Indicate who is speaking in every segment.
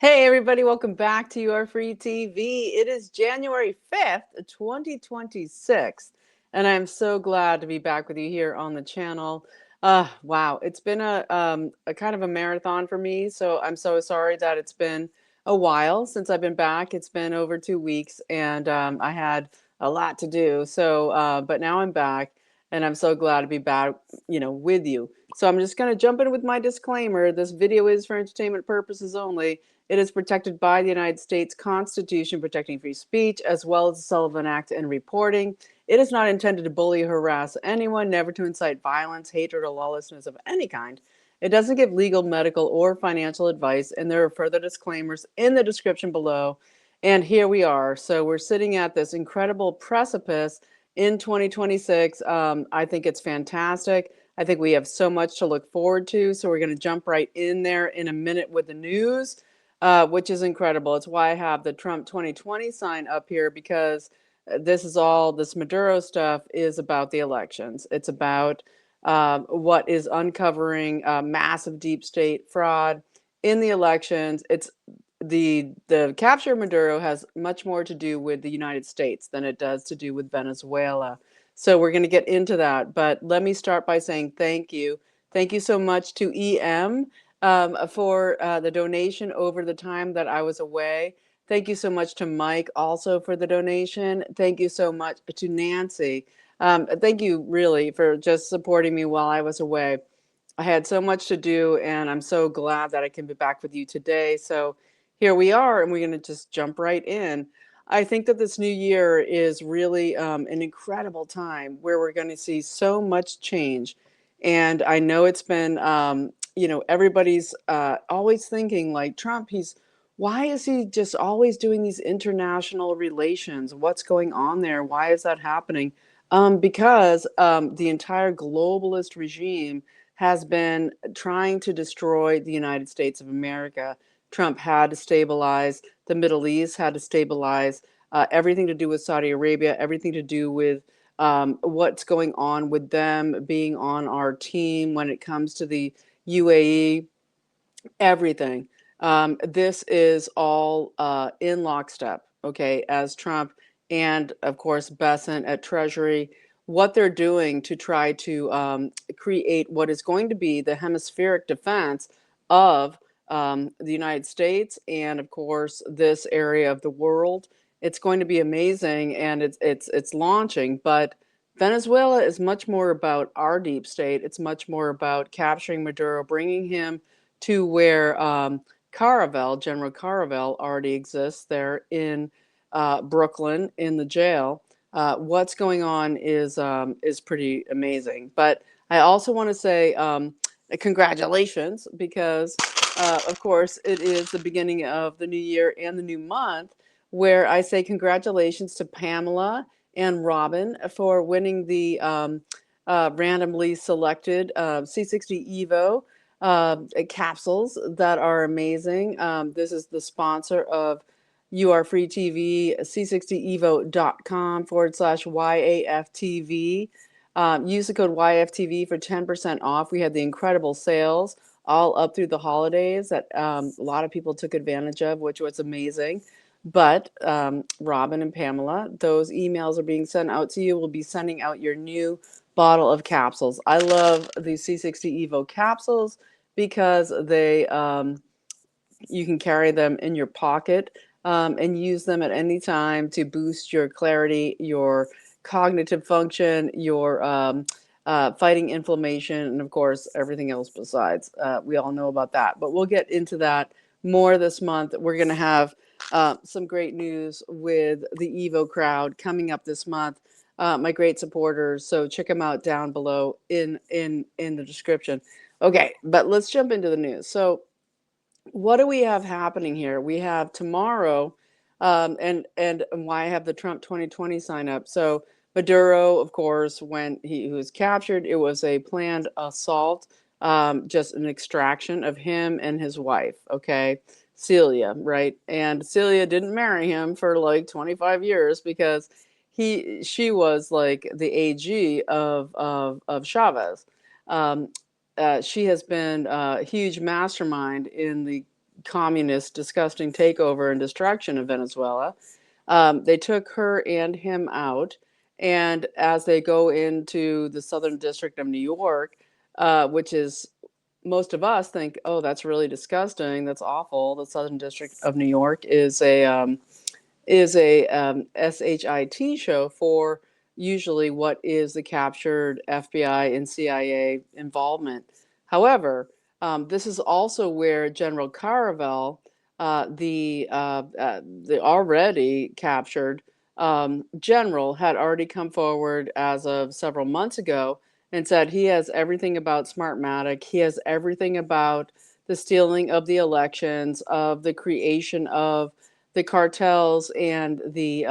Speaker 1: Hey everybody, welcome back to Your Free TV. It is January 5th, 2026, and I'm so glad to be back with you here on the channel. Wow, it's been a kind of a marathon for me, so I'm so sorry that it's been a while since I've been back. It's been over 2 weeks, and I had a lot to do. But now I'm back, and I'm so glad to be back, with you. So I'm just going to jump in with my disclaimer. This video is for entertainment purposes only. It is protected by the United States Constitution protecting free speech, as well as the Sullivan Act and reporting. It is not intended to bully or harass anyone, never to incite violence, hatred, or lawlessness of any kind. It doesn't give legal, medical, or financial advice, and there are further disclaimers in the description below. And here we are. So we're sitting at this incredible precipice in 2026. I think it's fantastic. I think we have so much to look forward to. So we're going to jump right in there in a minute with the news. Which is incredible. It's why I have the Trump 2020 sign up here, because this Maduro stuff is about the elections. It's about what is uncovering massive deep state fraud in the elections. It's the capture of Maduro has much more to do with the United States than it does to do with Venezuela. So we're going to get into that. But let me start by saying thank you. Thank you so much to EM for the donation over the time that I was away. Thank you so much to Mike also for the donation. Thank you so much to Nancy. Thank you really for just supporting me while I was away. I had so much to do, and I'm so glad that I can be back with you today. So here we are, and we're going to just jump right in. I think that this new year is really an incredible time where we're going to see so much change. And I know it's been everybody's always thinking like Trump, why is he just always doing these international relations? What's going on there? Why is that happening? Because the entire globalist regime has been trying to destroy the United States of America. Trump had to stabilize the Middle East, had to stabilize everything to do with Saudi Arabia, everything to do with what's going on with them being on our team when it comes to the UAE, everything. This is all in lockstep, okay, as Trump and, of course, Besant at Treasury, what they're doing to try to create what is going to be the hemispheric defense of the United States and, of course, this area of the world. It's going to be amazing, and it's launching, but Venezuela is much more about our deep state. It's much more about capturing Maduro, bringing him to where General Caravel already exists there in Brooklyn in the jail. What's going on is pretty amazing. But I also want to say congratulations, because of course it is the beginning of the new year and the new month, where I say congratulations to Pamela and Robin for winning the randomly selected C60 Evo capsules that are amazing. This is the sponsor of You Are Free TV, c60evo.com/YAFTV. Use the code YFTV for 10% off. We had the incredible sales all up through the holidays that a lot of people took advantage of, which was amazing. But Robin and Pamela, those emails are being sent out to you. We'll be sending out your new bottle of capsules. I love the C60 Evo capsules because you can carry them in your pocket and use them at any time to boost your clarity, your cognitive function, your fighting inflammation, and of course, everything else besides. We all know about that, but we'll get into that more this month. We're going to have some great news with the Evo crowd coming up this month. My great supporters, so check them out down below in the description. Okay, but let's jump into the news. So what do we have happening here? We have tomorrow, and why I have the Trump 2020 sign up. So Maduro, of course, when he was captured, it was a planned assault, just an extraction of him and his wife, okay? Celia, right? And Celia didn't marry him for like 25 years because she was like the AG of Chavez. She has been a huge mastermind in communist, disgusting takeover and destruction of Venezuela. They took her and him out, and as they go into the Southern District of New York, which is most of us think, oh, that's really disgusting. That's awful. The Southern District of New York is a SHIT show for usually what is the captured FBI and CIA involvement. However, this is also where General Caravel, the already captured general, had already come forward as of several months ago and said he has everything about Smartmatic. He has everything about the stealing of the elections, of the creation of the cartels and the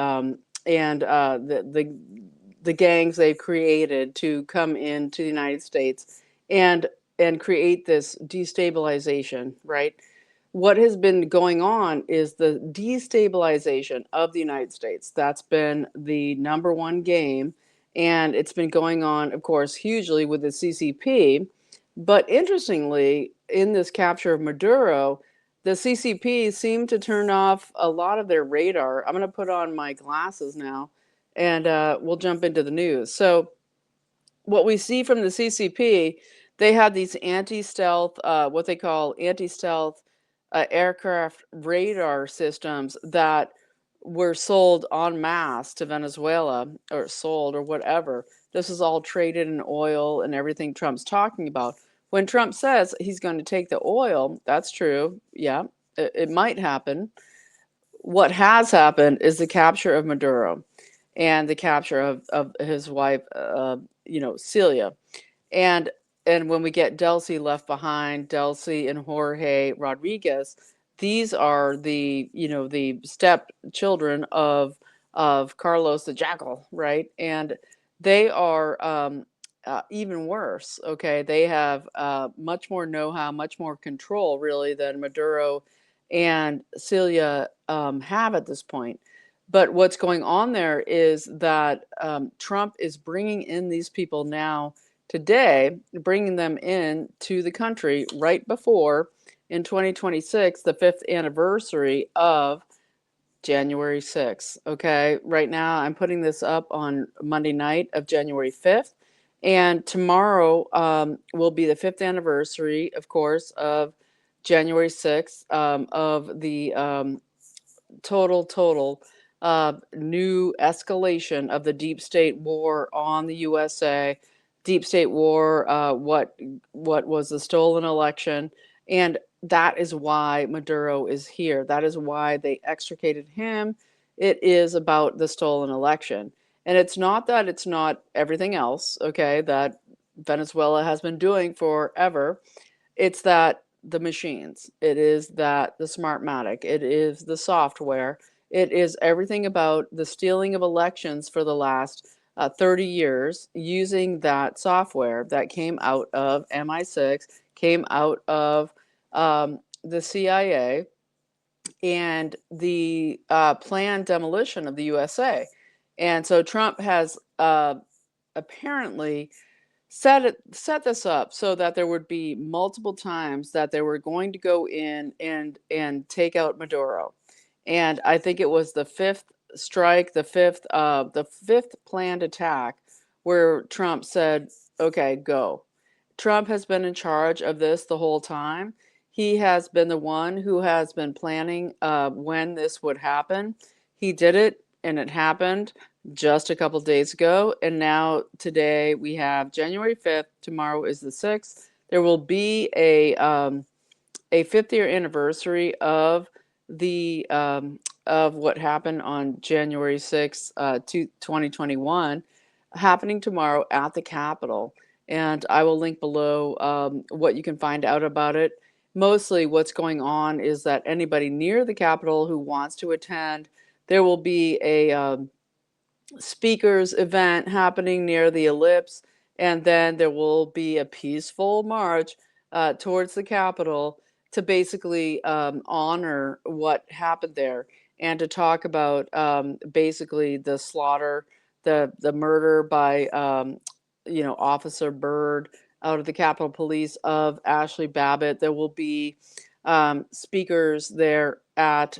Speaker 1: gangs they've created to come into the United States and create this destabilization, right? What has been going on is the destabilization of the United States. That's been the number one game. And it's been going on, of course, hugely with the CCP. But interestingly, in this capture of Maduro, the CCP seemed to turn off a lot of their radar. I'm going to put on my glasses now and we'll jump into the news. So, what we see from the CCP, they had these anti-stealth, what they call anti-stealth aircraft radar systems that were sold en masse to Venezuela, or sold or whatever. This is all traded in oil and everything Trump's talking about. When Trump says he's going to take the oil, that's true. Yeah, it might happen. What has happened is the capture of Maduro and the capture of his wife, Celia. And when we get Delcy left behind, Delcy and Jorge Rodriguez, these are the stepchildren of Carlos the Jackal, right? And they are even worse. Okay, they have much more know-how, much more control, really, than Maduro and Celia have at this point. But what's going on there is that Trump is bringing in these people now today, bringing them in to the country right before, in 2026, the 5th anniversary of January 6th. Okay, right now I'm putting this up on Monday night of January 5th. And tomorrow will be the 5th anniversary, of course, of January 6th, of the total new escalation of the deep state war on the USA, deep state war, what was the stolen election, and that is why Maduro is here. That is why they extricated him. It is about the stolen election, and it's not that it's not everything else, okay, that Venezuela has been doing forever. It's that the machines, it is that the Smartmatic, it is the software, it is everything about the stealing of elections for the last 30 years using that software that came out of MI6, came out of the CIA, and the planned demolition of the USA. And so Trump has apparently set this up so that there would be multiple times that they were going to go in and take out Maduro. And I think it was the fifth strike, the fifth planned attack, where Trump said, okay, go. Trump has been in charge of this the whole time. He has been the one who has been planning when this would happen. He did it, and it happened just a couple days ago. And now today we have January 5th. Tomorrow is the 6th. There will be a 5th year anniversary of the of what happened on January 6th, 2021, happening tomorrow at the Capitol. And I will link below what you can find out about it. Mostly what's going on is that anybody near the Capitol who wants to attend, there will be a speakers event happening near the ellipse, and then there will be a peaceful march towards the Capitol to basically honor what happened there and to talk about basically the slaughter, the murder by Officer Byrd out of the Capitol Police of Ashley Babbitt. There will be speakers there at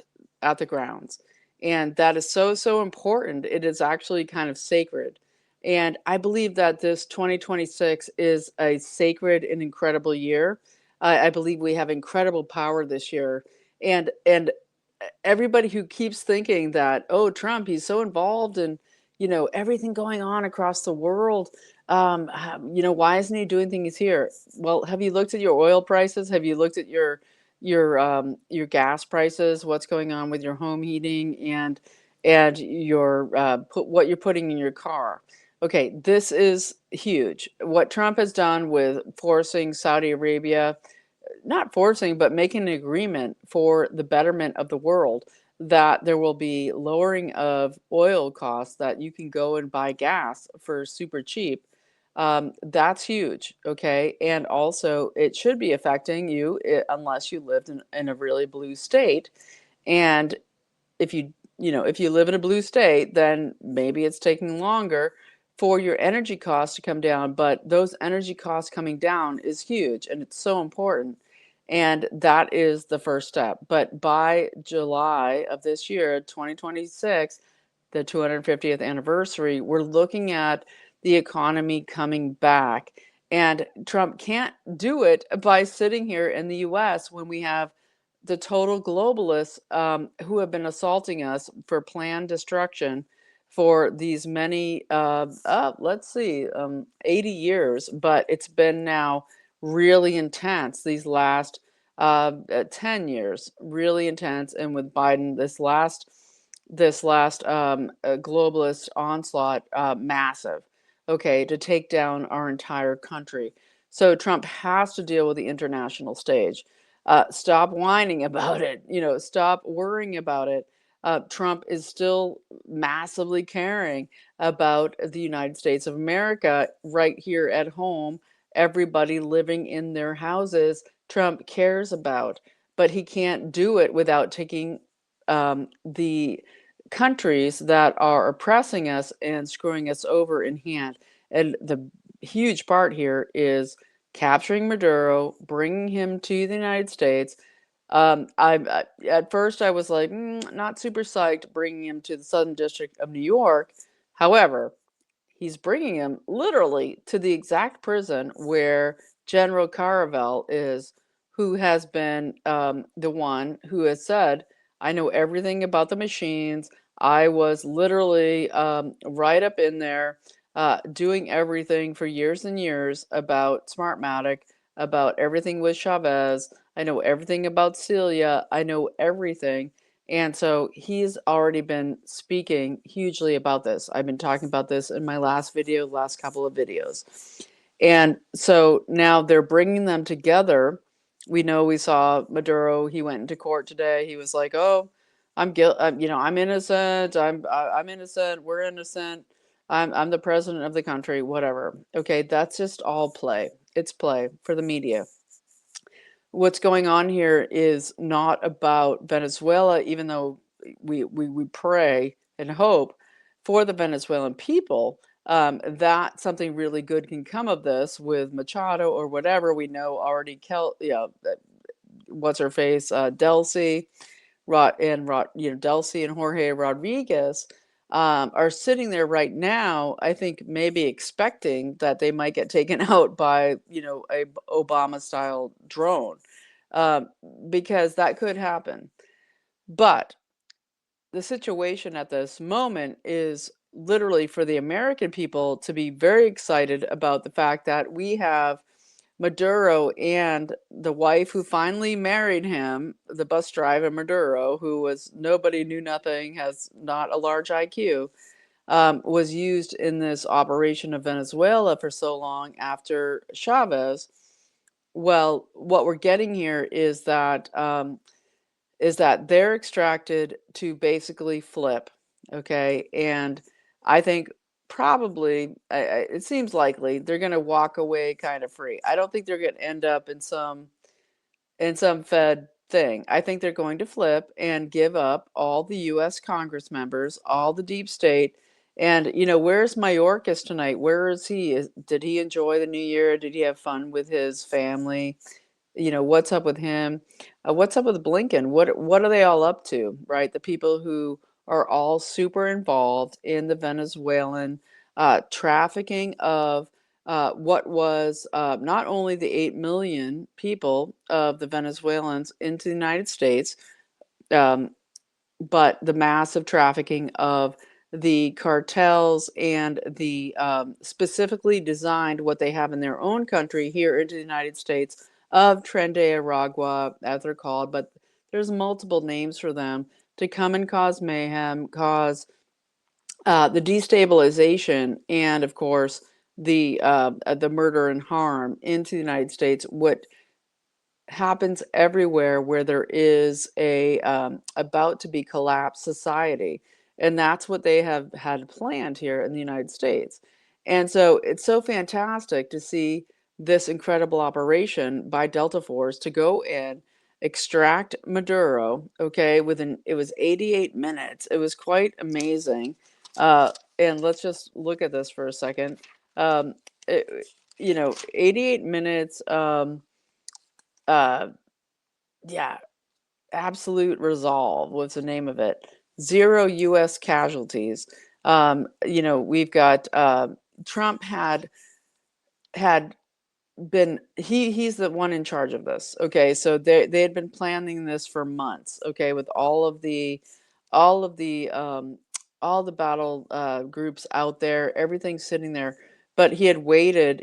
Speaker 1: the grounds. And that is so, so important. It is actually kind of sacred. And I believe that this 2026 is a sacred and incredible year. I believe we have incredible power this year. And everybody who keeps thinking that, oh, Trump, he's so involved in, everything going on across the world. Why isn't he doing things here? Well, have you looked at your oil prices? Have you looked at your gas prices? What's going on with your home heating and your what you're putting in your car? Okay, this is huge. What Trump has done with forcing Saudi Arabia, not forcing, but making an agreement for the betterment of the world, that there will be lowering of oil costs, that you can go and buy gas for super cheap. That's huge, okay? And also, it should be affecting you unless you lived in a really blue state. And if if you live in a blue state, then maybe it's taking longer for your energy costs to come down, but those energy costs coming down is huge and it's so important. And that is the first step. But by July of this year, 2026, the 250th anniversary, we're looking at the economy coming back. And Trump can't do it by sitting here in the US when we have the total globalists who have been assaulting us for planned destruction for these many, let's see, 80 years, but it's been now really intense these last 10 years, really intense. And with Biden, this last globalist onslaught, massive, okay, to take down our entire country. So Trump has to deal with the international stage. Stop whining about it. Stop worrying about it. Trump is still massively caring about the United States of America right here at home. Everybody living in their houses, Trump cares about, but he can't do it without taking the countries that are oppressing us and screwing us over in hand. And the huge part here is capturing Maduro, bringing him to the United States. At first I was like, not super psyched bringing him to the Southern District of New York. However, he's bringing him literally to the exact prison where General Caravel is, who has been the one who has said, I know everything about the machines. I was literally right up in there doing everything for years and years about Smartmatic, about everything with Chavez. I know everything about Celia. I know everything. And so he's already been speaking hugely about this. I've been talking about this in my last couple of videos. And so now they're bringing them together. We saw Maduro, he went into court today. He was like, "Oh, I'm innocent. I'm innocent. We're innocent. I'm the president of the country, whatever." Okay, that's just all play. It's play for the media. What's going on here is not about Venezuela, even though we pray and hope for the Venezuelan people, that something really good can come of this with Machado or whatever. We know already, what's her face, Delcy, Delcy and Jorge Rodriguez are sitting there right now, I think maybe expecting that they might get taken out by, a Obama style drone, um, because that could happen. But the situation at this moment is literally for the American people to be very excited about the fact that we have Maduro and the wife who finally married him, the bus driver Maduro, who was nobody, knew nothing, has not a large IQ, was used in this operation of Venezuela for so long after Chavez. Well, what we're getting here is that they're extracted to basically flip, okay? And I think probably, it seems likely they're going to walk away kind of free. I don't think they're going to end up in some Fed thing. I think they're going to flip and give up all the U.S. Congress members, all the deep state. And where's Mayorkas tonight? Where is he? Did he enjoy the new year? Did he have fun with his family? what's up with him? What's up with Blinken? What are they all up to, right? The people who are all super involved in the Venezuelan trafficking of what was not only the 8 million people of the Venezuelans into the United States, um, but the massive trafficking of the cartels and the specifically designed what they have in their own country here into the United States of Tren de Aragua, as they're called, but there's multiple names for them to come and cause mayhem, cause the destabilization, and of course the murder and harm into the United States. What happens everywhere where there is a about to be collapsed society, and that's what they have had planned here in the United States. And so it's so fantastic to see this incredible operation by Delta Force to go in, extract Maduro. Okay, within it was 88 minutes. It was quite amazing. And let's just look at this for a second. um, it, 88 minutes. Uh, yeah, Absolute Resolve was the name of it. Zero U.S. casualties. We've got Trump had been he's the one in charge of this. Okay, so they had been planning this for months. Okay, with all of the all the battle groups out there, everything sitting there. But he had aborted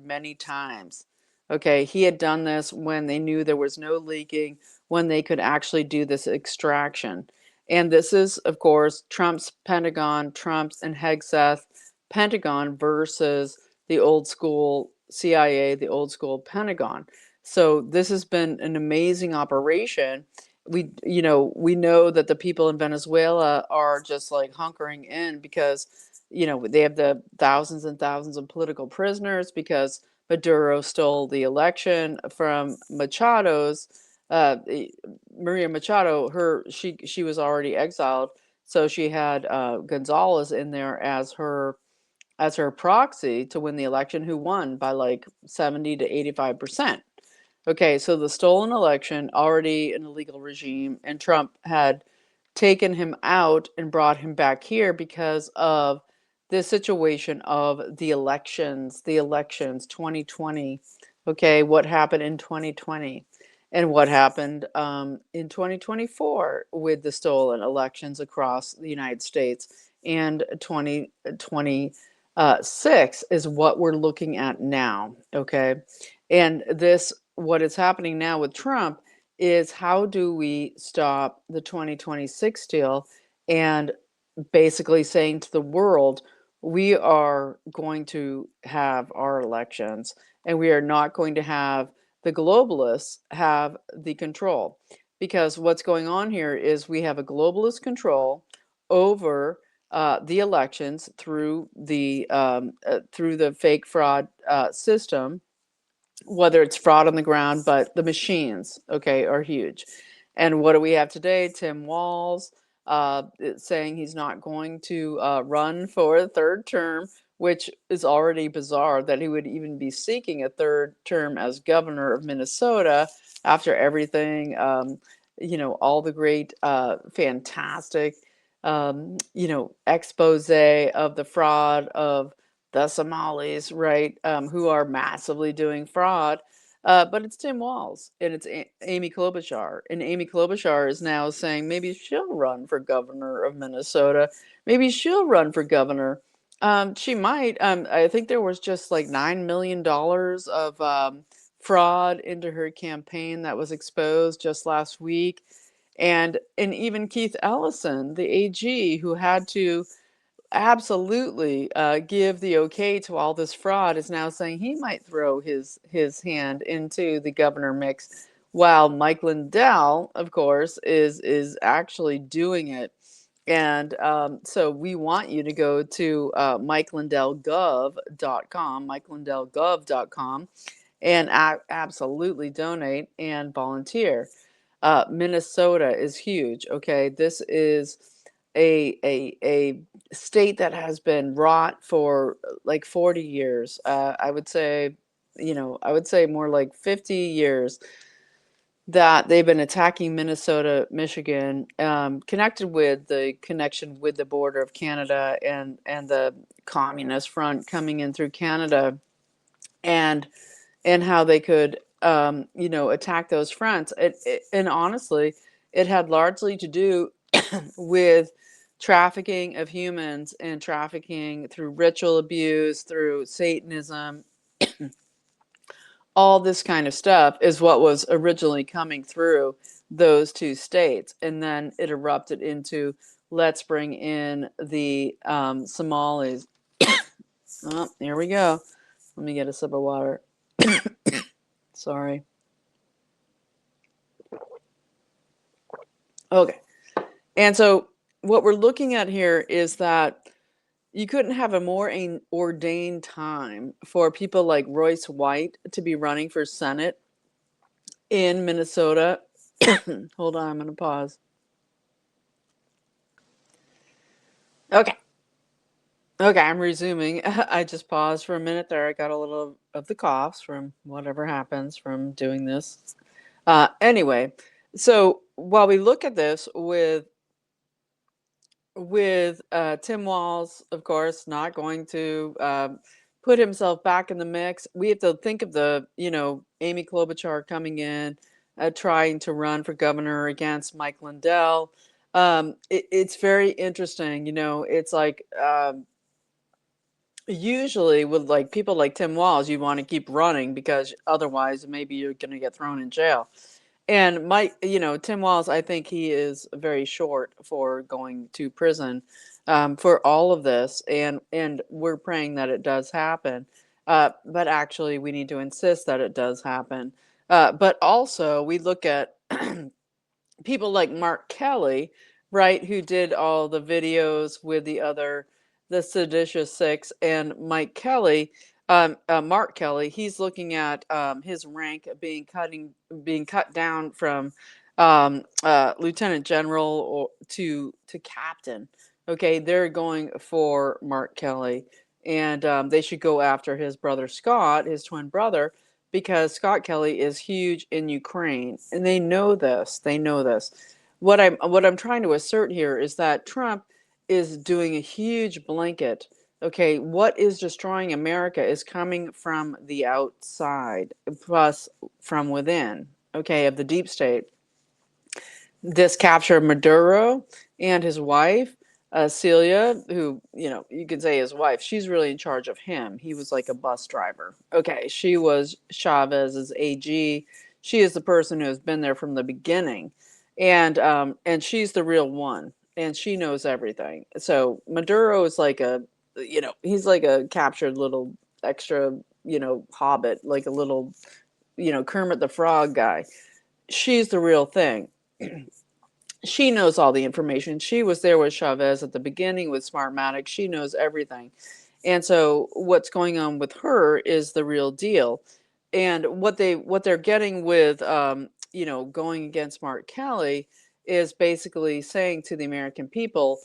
Speaker 1: many times. Okay, he had done this when they knew there was no leaking, when they could actually do this extraction. And this is, of course, Trump's Pentagon, Trump's and Hegseth Pentagon versus the old school CIA, the old school Pentagon. So this has been an amazing operation. We know that the people in Venezuela are just like hunkering in because, they have the thousands and thousands of political prisoners because Maduro stole the election from Machado's Maria Machado. She was already exiled, so she had Gonzalez in there as her proxy to win the election, who won by like 70 to 85%. Okay, so the stolen election, already an illegal regime, and Trump had taken him out and brought him back here because of the situation of the elections 2020. Okay, what happened in 2020 and what happened in 2024 with the stolen elections across the United States, and 2026 is what we're looking at now. Okay, and what is happening now with Trump is, how do we stop the 2026 deal, and basically saying to the world, we are going to have our elections and we are not going to have the globalists have the control. Because what's going on here is we have a globalist control over the elections through the fake fraud system, whether it's fraud on the ground, but the machines, okay, are huge. And what do we have today? Tim Walz saying he's not going to run for a third term, which is already bizarre that he would even be seeking a third term as governor of Minnesota after everything, all the great, fantastic, expose of the fraud of the Somalis, right, who are massively doing fraud. But it's Tim Walz and it's Amy Klobuchar. And Amy Klobuchar is now saying maybe she'll run for governor of Minnesota. Maybe she'll run for governor. She might. I think there was just like $9 million of fraud into her campaign that was exposed just last week. And even Keith Ellison, the AG, who had to absolutely give the okay to all this fraud, is now saying he might throw his hand into the governor mix, while Mike Lindell, of course, is actually doing it. And so we want you to go to MikeLindellGov.com, MikeLindellGov.com, and absolutely donate and volunteer. Minnesota is huge. Okay, this is a state that has been rot for like 40 years. I would say I would say more like 50 years that they've been attacking Minnesota, Michigan, connected with the connection with the border of Canada and the Communist Front coming in through Canada, and how they could attack those fronts. And honestly, it had largely to do with trafficking of humans and trafficking through ritual abuse, through Satanism. All this kind of stuff is what was originally coming through those two states. And then it erupted into, let's bring in the Somalis. Oh, here we go. Let me get a sip of water. Sorry. Okay. And so what we're looking at here is that you couldn't have a more ordained time for people like Royce White to be running for Senate in Minnesota. Hold on, I'm going to pause. Okay. Okay, I'm resuming. I just paused for a minute there. I got a little of the coughs from whatever happens from doing this. Anyway, so while we look at this with Tim Walz, of course, not going to put himself back in the mix. We have to think of the, Amy Klobuchar coming in, trying to run for governor against Mike Lindell. It's very interesting. It's like usually with like people like Tim Walz, you want to keep running because otherwise maybe you're going to get thrown in jail. And Mike, Tim Walz, I think he is very short for going to prison for all of this, and we're praying that it does happen. But actually, we need to insist that it does happen. But also, we look at people like Mark Kelly, right, who did all the videos with the Seditious Six, and Mark Kelly, he's looking at his rank being cut down from lieutenant general to captain. Okay, they're going for Mark Kelly, and they should go after his brother Scott, his twin brother, because Scott Kelly is huge in Ukraine, and they know this. They know this. What I'm trying to assert here is that Trump is doing a huge blanket. Okay, what is destroying America is coming from the outside, plus from within. Okay, of the deep state. This capture of Maduro and his wife, Celia, who, you could say his wife, she's really in charge of him. He was like a bus driver. Okay, she was Chavez's AG. She is the person who has been there from the beginning. And she's the real one. And she knows everything. So Maduro is like he's like a captured little extra, hobbit, like a little, Kermit the Frog guy. She's the real thing. She knows all the information. She was there with Chavez at the beginning with Smartmatic. She knows everything. And so what's going on with her is the real deal. And what they're getting with going against Mark Kelly is basically saying to the American people,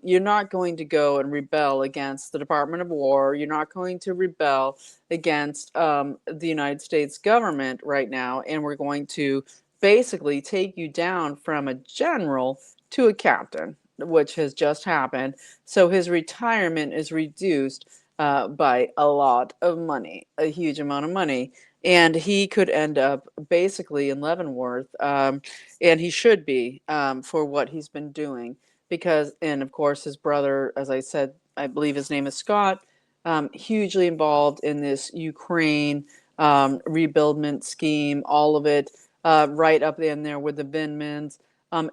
Speaker 1: you're not going to go and rebel against the Department of War. You're not going to rebel against the United States government right now. And we're going to basically take you down from a general to a captain, which has just happened. So his retirement is reduced by a lot of money, a huge amount of money. And he could end up basically in Leavenworth, and he should be for what he's been doing. And of course, his brother, as I said, I believe his name is Scott, hugely involved in this Ukraine rebuildment scheme, all of it. Right up in there with the Vindmans,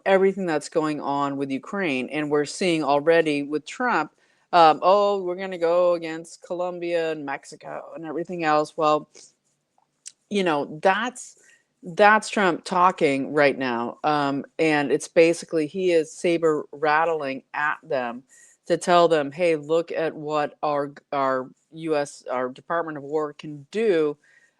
Speaker 1: everything that's going on with Ukraine. And we're seeing already with Trump, we're going to go against Colombia and Mexico and everything else. Well, that's Trump talking right now. And it's basically, he is saber rattling at them to tell them, hey, look at what our our Department of War can do.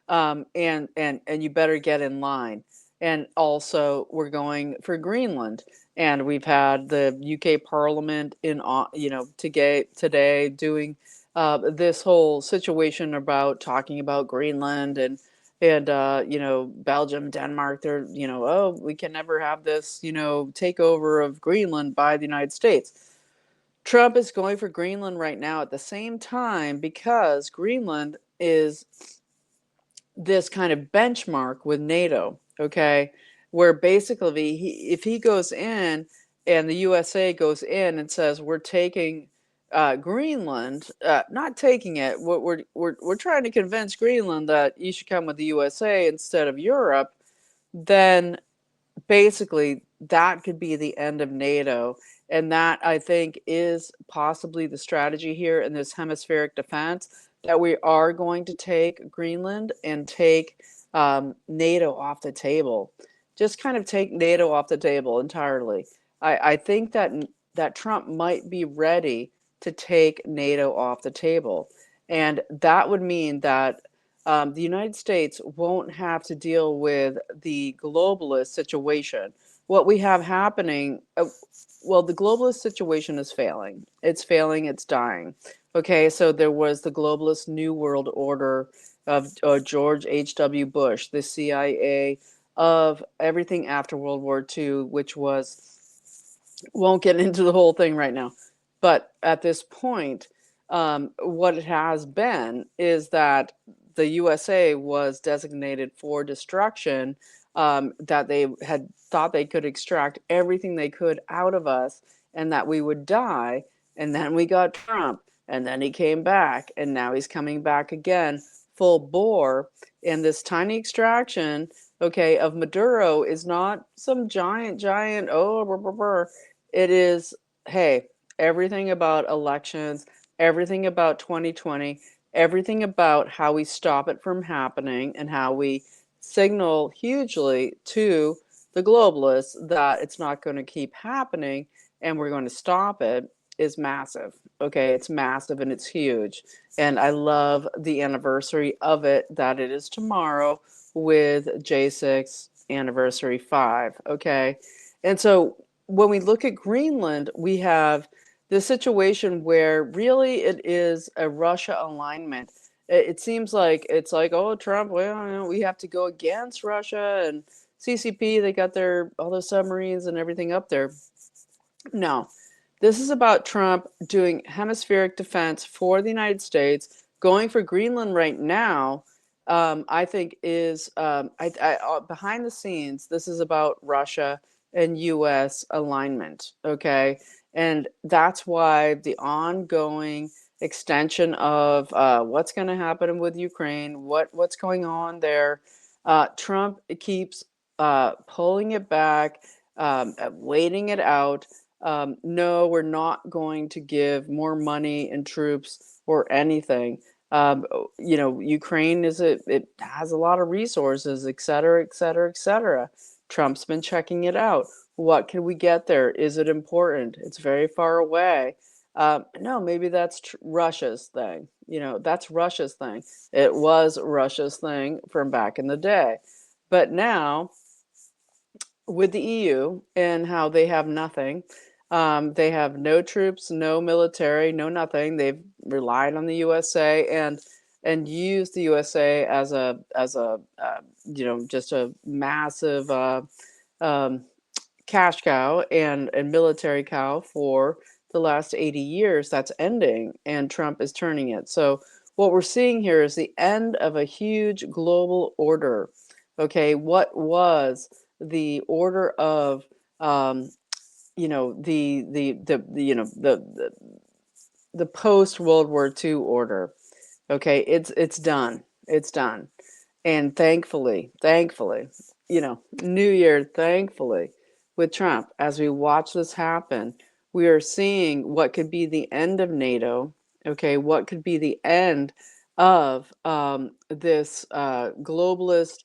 Speaker 1: And you better get in line. And also, we're going for Greenland, and we've had the UK Parliament today doing this whole situation about talking about Greenland and you know, Belgium, Denmark, they're, you know, oh, we can never have this, you know, takeover of Greenland by the United States. Trump is going for Greenland right now at the same time because Greenland is this kind of benchmark with NATO, okay, where basically if he goes in and the USA goes in and says we're taking Greenland, not taking it, we're trying to convince Greenland that you should come with the USA instead of Europe, then basically that could be the end of NATO. And that, I think, is possibly the strategy here in this hemispheric defense, that we are going to take Greenland and take NATO off the table. Just kind of take NATO off the table entirely. I think that Trump might be ready to take NATO off the table. And that would mean that the United States won't have to deal with the globalist situation. What we have happening, well, the globalist situation is failing. It's failing, it's dying. Okay, so there was the globalist New World Order of George H.W. Bush, the CIA of everything after World War II, which was, won't get into the whole thing right now. But at this point, what it has been is that the USA was designated for destruction, that they had thought they could extract everything they could out of us and that we would die. And then we got Trump, and then he came back, and now he's coming back again, full bore. And this tiny extraction, okay, of Maduro is not some giant, oh, brr, brr, brr. It is, hey, everything about elections, everything about 2020, everything about how we stop it from happening and how we signal hugely to the globalists that it's not going to keep happening and we're going to stop it is massive. Okay, it's massive and it's huge. And I love the anniversary of it, that it is tomorrow with J6 anniversary 5. Okay, and so when we look at Greenland, we have the situation where really it is a Russia alignment. It seems like it's like, oh, Trump, well, you know, we have to go against Russia and CCP, they got their all the submarines and everything up there. No, this is about Trump doing hemispheric defense for the United States. Going for Greenland right now, I think is behind the scenes. This is about Russia and U.S. alignment. Okay, and that's why the ongoing extension of what's going to happen with Ukraine, what's going on there. Trump keeps pulling it back, waiting it out. No, we're not going to give more money and troops or anything. You know, Ukraine it has a lot of resources, et cetera, et cetera, et cetera. Trump's been checking it out. What can we get there? Is it important? It's very far away. No, maybe that's Russia's thing. You know, that's Russia's thing. It was Russia's thing from back in the day. But now, with the EU and how they have nothing, they have no troops, no military, no nothing. They've relied on the USA and used the USA as a you know, just a massive um, cash cow and military cow for the last 80 years. That's ending, and Trump is turning it. So what we're seeing here is the end of a huge global order. Okay, what was the order of you know, the you know, the post World War II order? Okay, it's done. It's done. And thankfully, you know, New Year, thankfully, with Trump, as we watch this happen, we are seeing what could be the end of NATO. Okay, what could be the end of this globalist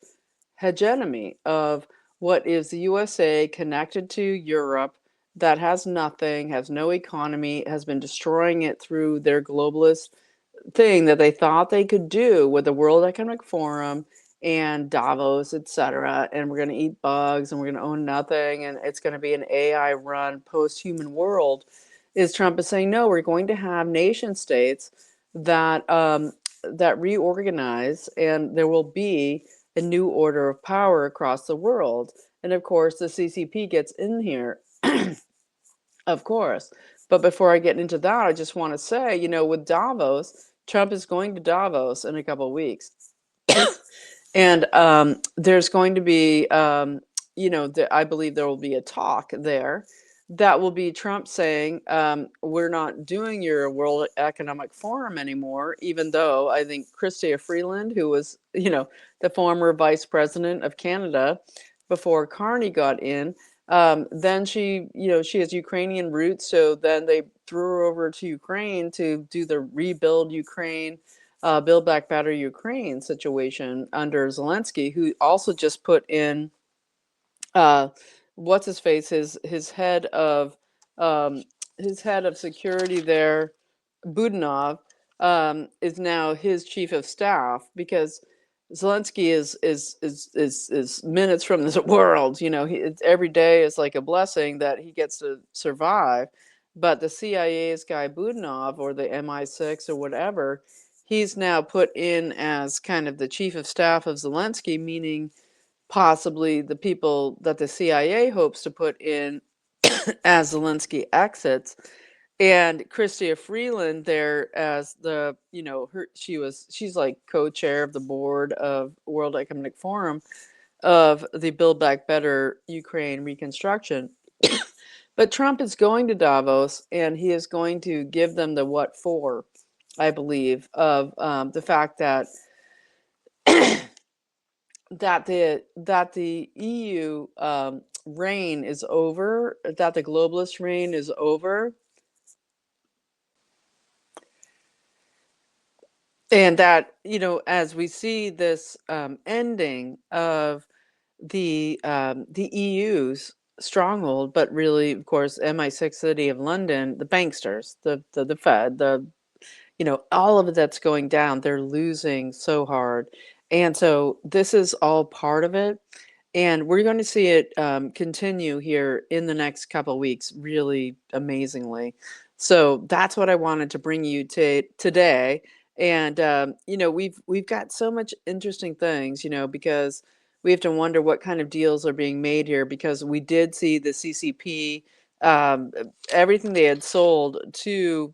Speaker 1: hegemony of what is the USA connected to Europe that has nothing, has no economy, has been destroying it through their globalist thing that they thought they could do with the World Economic Forum and Davos, etc. And we're going to eat bugs and we're going to own nothing and it's going to be an AI run post-human world. Is Trump is saying, no, we're going to have nation states that that reorganize, and there will be a new order of power across the world. And of course, the CCP gets in here, of course. But before I get into that, I just want to say, with Davos, Trump is going to Davos in a couple of weeks. And there's going to be, I believe there will be a talk there that will be Trump saying, we're not doing your World Economic Forum anymore, even though I think Chrystia Freeland, who was, the former vice president of Canada before Carney got in, then she has Ukrainian roots. So then they threw her over to Ukraine to do the Rebuild Ukraine, Build Back Better Ukraine situation under Zelensky, who also just put in uh, what's his face, his head of security there, Budanov, is now his chief of staff, because Zelensky is minutes from this world. Every day is like a blessing that he gets to survive. But the CIA's guy Budanov, or the MI6 or whatever, he's now put in as kind of the chief of staff of Zelensky, meaning possibly the people that the CIA hopes to put in as Zelensky exits. And Chrystia Freeland there as the, she's like co-chair of the board of World Economic Forum of the Build Back Better Ukraine reconstruction. But Trump is going to Davos, and he is going to give them the what for, I believe, of the fact that the EU reign is over, that the globalist reign is over, and that, as we see this ending of the EU's stronghold, but really, of course, MI6 City of London, the banksters, the Fed, all of it that's going down, they're losing so hard. And so this is all part of it. And we're going to see it continue here in the next couple of weeks, really amazingly. So that's what I wanted to bring you to today. And we've got so much interesting things, because we have to wonder what kind of deals are being made here, because we did see the CCP, everything they had sold to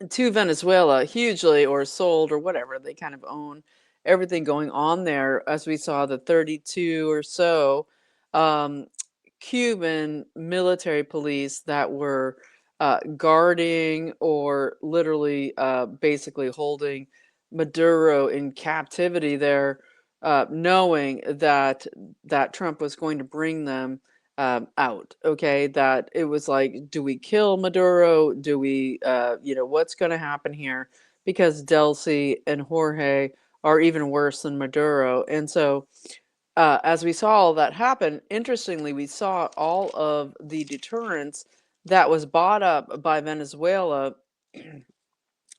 Speaker 1: Venezuela hugely, or sold, or whatever. They kind of own everything going on there, as we saw the 32 or so um, Cuban military police that were guarding, or literally basically holding Maduro in captivity there, knowing that Trump was going to bring them out. Okay, that it was like, do we kill Maduro? Do we, what's going to happen here? Because Delcy and Jorge are even worse than Maduro. And so, as we saw all that happen, interestingly, we saw all of the deterrence that was bought up by Venezuela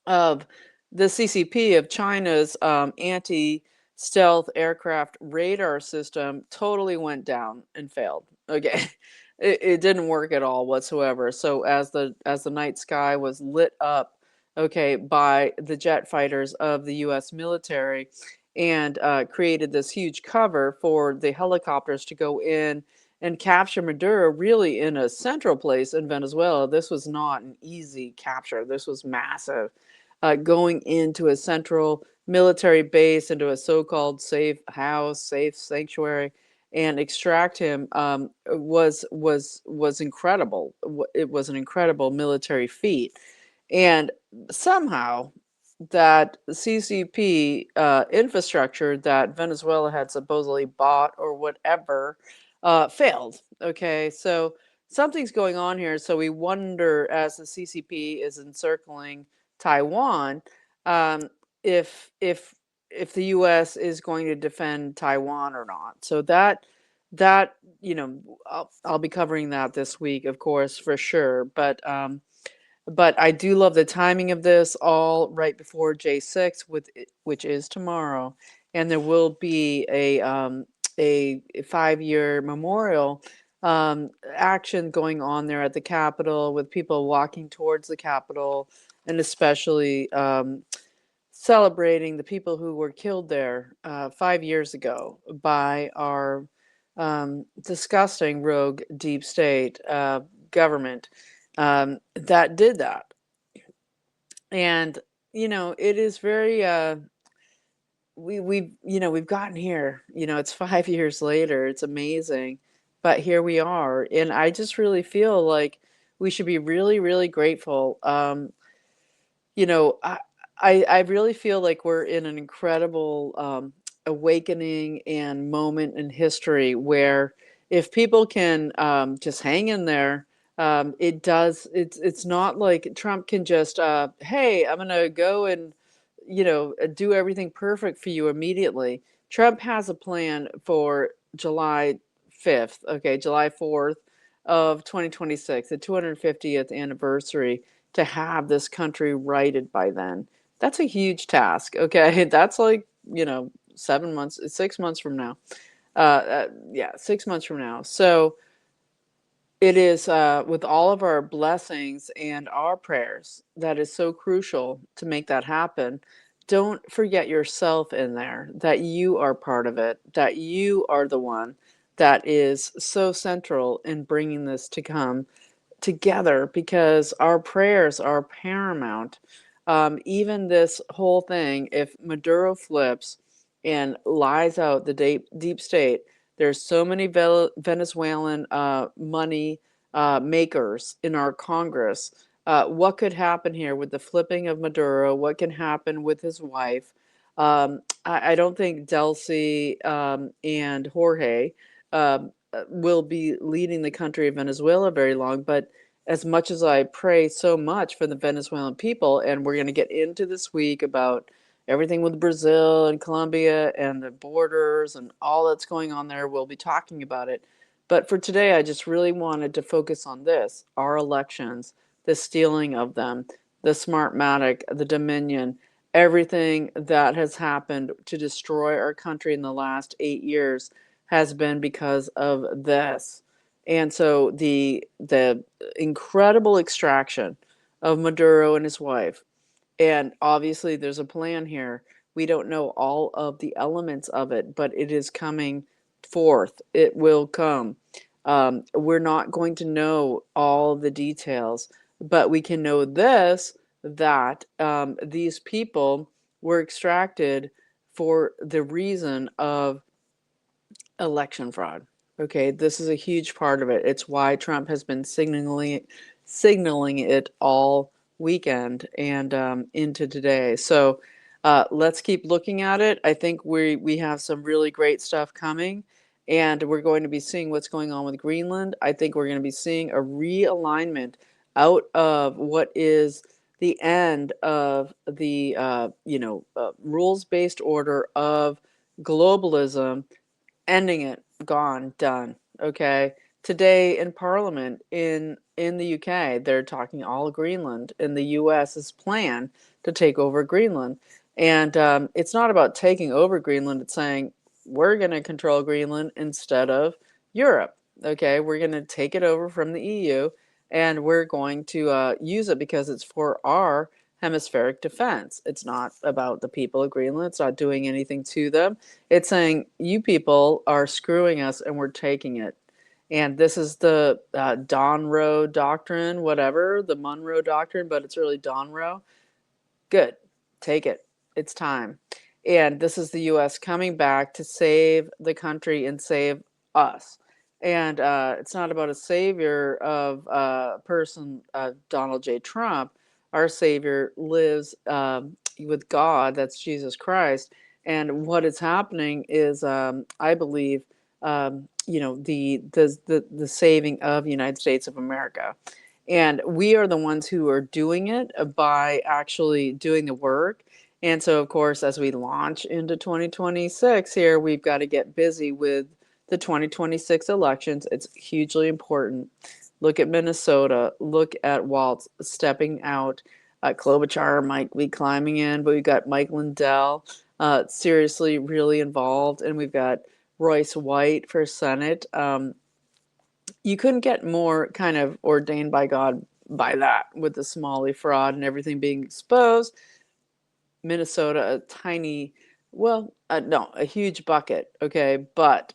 Speaker 1: of the CCP, of China's anti-stealth aircraft radar system, totally went down and failed. Okay, it didn't work at all whatsoever. So as the night sky was lit up, okay, by the jet fighters of the U.S. military, and created this huge cover for the helicopters to go in and capture Maduro, really in a central place in Venezuela. This was not an easy capture. This was massive. Going into a central military base, into a so-called safe house, safe sanctuary, and extract him, was incredible. It was an incredible military feat. And somehow that CCP infrastructure that Venezuela had supposedly bought or whatever failed. Okay, so something's going on here. So we wonder, as the CCP is encircling Taiwan, um, if the U.S. is going to defend Taiwan or not. So that I'll be covering that this week, of course, for sure. But I do love the timing of this, all right before J6, which is tomorrow, and there will be a 5-year memorial action going on there at the Capitol, with people walking towards the Capitol, and especially celebrating the people who were killed there 5 years ago by our disgusting rogue deep state government that did that. And it is very we've gotten here. It's 5 years later. It's amazing, but here we are, and I just really feel like we should be really, really grateful. You know, I, I really feel like we're in an incredible awakening and moment in history where if people can just hang in there, it's not like Trump can just, hey, I'm going to go and, do everything perfect for you immediately. Trump has a plan for July 5th, okay, July 4th of 2026, the 250th anniversary, to have this country righted by then. That's a huge task. Okay. That's like, 7 months, 6 months from now. Yeah, 6 months from now. So it is with all of our blessings and our prayers that is so crucial to make that happen. Don't forget yourself in there, that you are part of it, that you are the one that is so central in bringing this to come together, because our prayers are paramount. Even this whole thing, if Maduro flips and lies out the deep state, there's so many Venezuelan money makers in our Congress. What could happen here with the flipping of Maduro? What can happen with his wife? I don't think Delcy and Jorge will be leading the country of Venezuela very long, but as much as I pray so much for the Venezuelan people, and we're going to get into this week about everything with Brazil and Colombia and the borders and all that's going on there, we'll be talking about it. But for today, I just really wanted to focus on this, our elections, the stealing of them, the Smartmatic, the Dominion, everything that has happened to destroy our country in the last 8 years has been because of this. And so the incredible extraction of Maduro and his wife, and obviously there's a plan here. We don't know all of the elements of it, but it is coming forth. It will come. We're not going to know all the details, but we can know this, that these people were extracted for the reason of election fraud. Okay, this is a huge part of it. It's why Trump has been signaling it all weekend and into today. So let's keep looking at it. I think we have some really great stuff coming, and we're going to be seeing what's going on with Greenland. I think we're going to be seeing a realignment out of what is the end of the rules-based order of globalism, ending it, gone, done. Okay. Today in Parliament in the UK, they're talking all of Greenland, and the US's plan to take over Greenland. And it's not about taking over Greenland. It's saying we're going to control Greenland instead of Europe. Okay, we're going to take it over from the EU, and we're going to use it because it's for our hemispheric defense. It's not about the people of Greenland. It's not doing anything to them. It's saying you people are screwing us and we're taking it. And this is the Donroe Doctrine, whatever, the Monroe Doctrine, but it's really Donroe. Good. Take it. It's time. And this is the U.S. coming back to save the country and save us. And it's not about a savior of a person, Donald J. Trump. Our savior lives with God. That's Jesus Christ. And what is happening is, I believe, the saving of the United States of America. And we are the ones who are doing it by actually doing the work. And so, of course, as we launch into 2026 here, we've got to get busy with the 2026 elections. It's hugely important. Look at Minnesota. Look at Waltz stepping out. Klobuchar might be climbing in, but we've got Mike Lindell seriously really involved. And we've got Royce White for Senate. You couldn't get more kind of ordained by God by that with the Somali fraud and everything being exposed. Minnesota, a tiny, well, no, a huge bucket, okay, but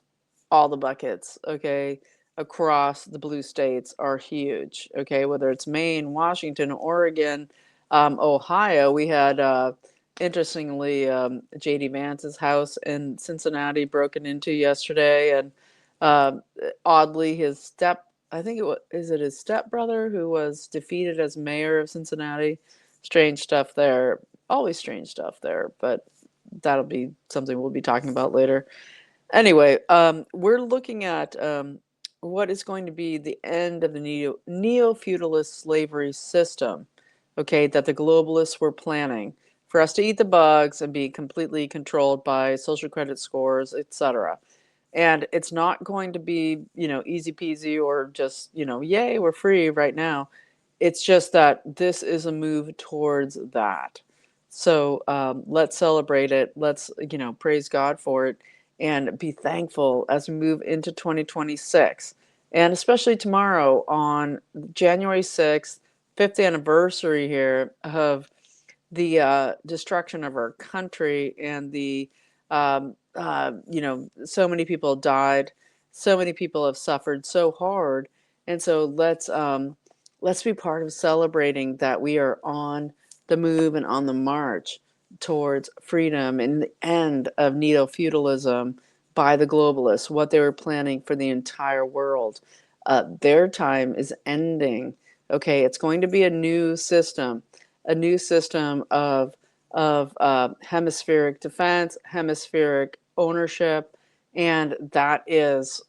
Speaker 1: all the buckets, okay, across the blue states are huge, okay, whether it's Maine, Washington, Oregon, Ohio. We had, interestingly, J.D. Vance's house in Cincinnati broken into yesterday, and oddly, I think is it his stepbrother who was defeated as mayor of Cincinnati? Strange stuff there. Always strange stuff there, but that'll be something we'll be talking about later. Anyway, we're looking at what is going to be the end of the neo-feudalist slavery system, okay, that the globalists were planning for us to eat the bugs and be completely controlled by social credit scores, etc. And it's not going to be, easy peasy or just, yay, we're free right now. It's just that this is a move towards that. So let's celebrate it. Let's, praise God for it and be thankful as we move into 2026. And especially tomorrow on January 6th, fifth anniversary here of the destruction of our country and so many people died, so many people have suffered so hard, and so let's be part of celebrating that we are on the move and on the march towards freedom and the end of neo-feudalism by the globalists, what they were planning for the entire world. Their time is ending. Okay, it's going to be a new system of hemispheric defense, hemispheric ownership, and that is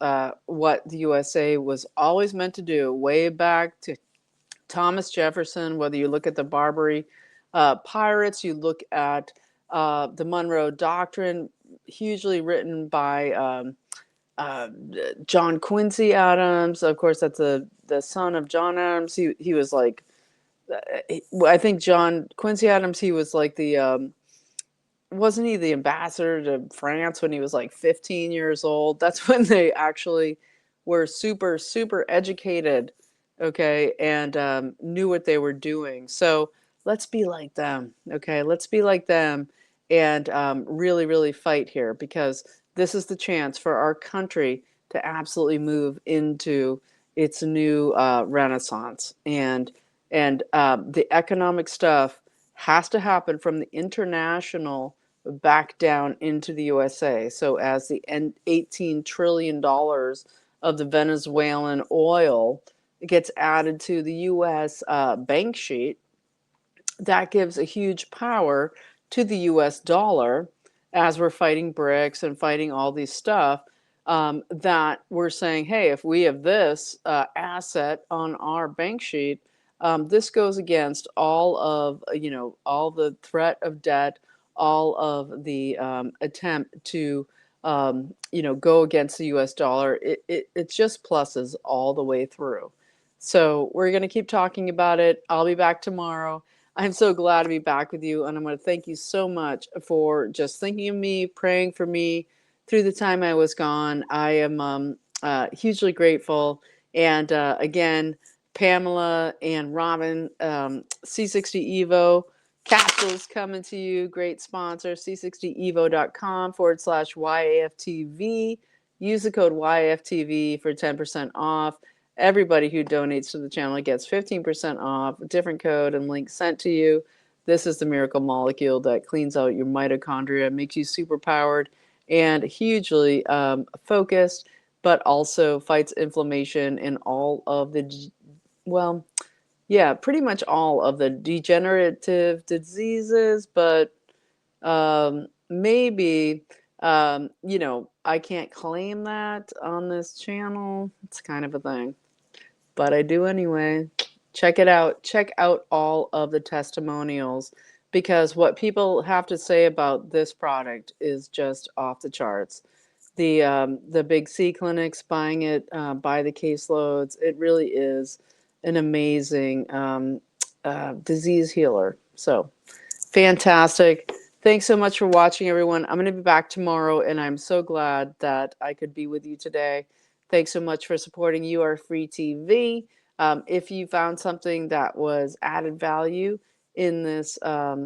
Speaker 1: what the USA was always meant to do, way back to Thomas Jefferson. Whether you look at the Barbary pirates, you look at the Monroe Doctrine, hugely written by John Quincy Adams. Of course, that's the son of John Adams. He was like, I think John Quincy Adams, he was like wasn't he the ambassador to France when he was like 15 years old? That's when they actually were super, super educated, okay, and knew what they were doing. So let's be like them, okay? Let's be like them and really, really fight here, because this is the chance for our country to absolutely move into its new renaissance. And the economic stuff has to happen from the international back down into the USA. So as the $18 trillion of the Venezuelan oil gets added to the US bank sheet, that gives a huge power to the US dollar as we're fighting BRICS and fighting all these stuff. That we're saying, hey, if we have this asset on our bank sheet, this goes against all of, all the threat of debt, all of the attempt to, go against the US dollar. It's just pluses all the way through. So we're going to keep talking about it. I'll be back tomorrow. I'm so glad to be back with you, and I'm going to thank you so much for just thinking of me, praying for me through the time I was gone. I am hugely grateful. And again, Pamela and Robin, C60 Evo capsules coming to you. Great sponsor, c60evo.com/YAFTV. Use the code YAFTV for 10% off. Everybody who donates to the channel gets 15% off, a different code and link sent to you. This is the miracle molecule that cleans out your mitochondria, makes you super powered and hugely focused, but also fights inflammation in all of the, pretty much all of the degenerative diseases, but maybe, I can't claim that on this channel. It's kind of a thing, but I do anyway. Check it out. Check out all of the testimonials, because what people have to say about this product is just off the charts. The big C clinics buying it by the caseloads. It really is an amazing disease healer. So fantastic. Thanks so much for watching, everyone. I'm going to be back tomorrow, and I'm so glad that I could be with you today. Thanks so much for supporting You Are Free TV. If you found something that was added value in this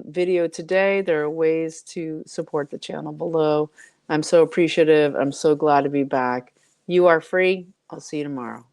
Speaker 1: video today, there are ways to support the channel below. I'm so appreciative. I'm so glad to be back. You are free. I'll see you tomorrow.